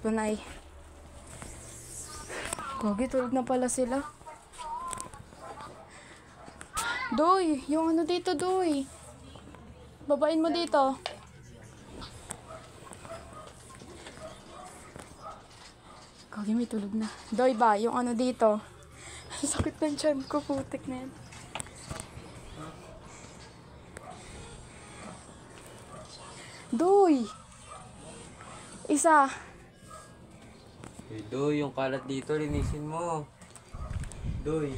Panay. Gagi, tulog na pala sila. Doy, yung ano dito, Doy. Babain mo dito. Gagi, may tulog na. Doy ba, yung ano dito. Sakit ng tiyan ko, putik na yan. Doy! Isa. Doy, yung kalat dito, linisin mo. Doy.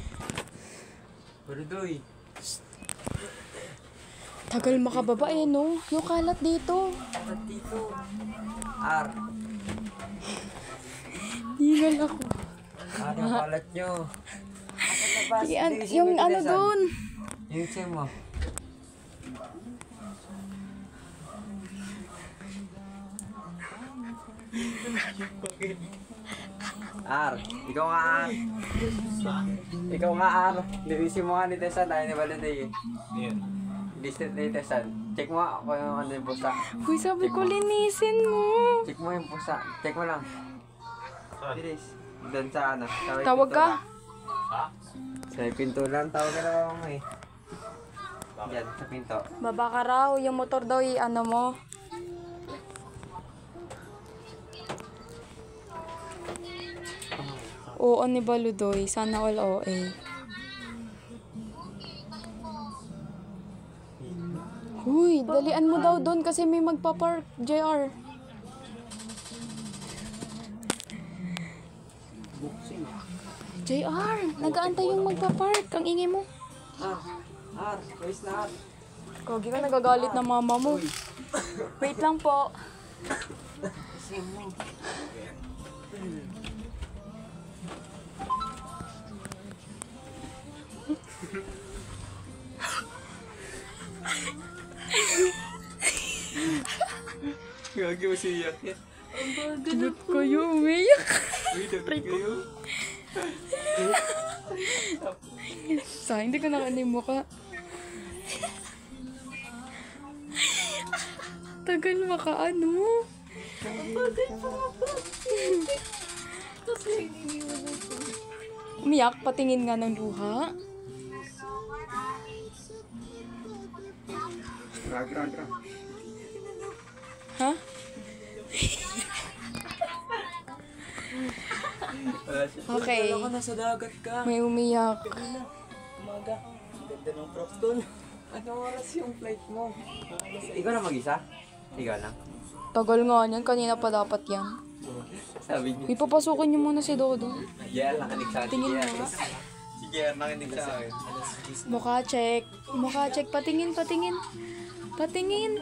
Pero Doy. Tagal makababa eh, no? Yung kalat dito. Kalat dito. R. Hingal ako. Yung kalat nyo. Yung ano dun. Yung siya mo. R, ikaw nga R. Ikaw nga R. Linisin mo nga ni Tessan, tayo ni Valentine. Listed ni Tessan. Check mo kung ano yung pusa. Uy, sabi ko linisin mo. Check mo yung pusa. Check mo lang. Bilis. Doon sa ano. Tawag ka? Sa pinto lang. Tawag ka lang ako eh. Yan, sa pinto. Baba ka raw. Yung motor daw ano mo. Oo ni Baludoy. Sana all OA. Huy, dalian mo daw doon kasi may magpa-park, JR. JR, nag-aantay yung magpa-park. Ang ingay mo. R, where's na R? Kogi ka nagagalit na mama mo. Wait lang po. Gagi mo siyak yan. Ba't kayo umiyak? Try kayo. Sa hindi ko nakanin mo ka. Tagal makaano. Umiyak, patingin nga ng luha. Ha? Okay. Ako nasa dagat ka. May umiyak. Umaga. Ganda ng props doon. Anong oras yung flight mo? Ikaw na mag-isa? Ikaw na? Tagal nga niyan, kanina pa dapat yan. Sabi niyo. Ipapasukin niyo muna si Dodo. Yeah, nakinig sa akin. Tingin mo nga. Sige, nakinig sa akin. Mukha check. Mukha check. Patingin, patingin. Patingin.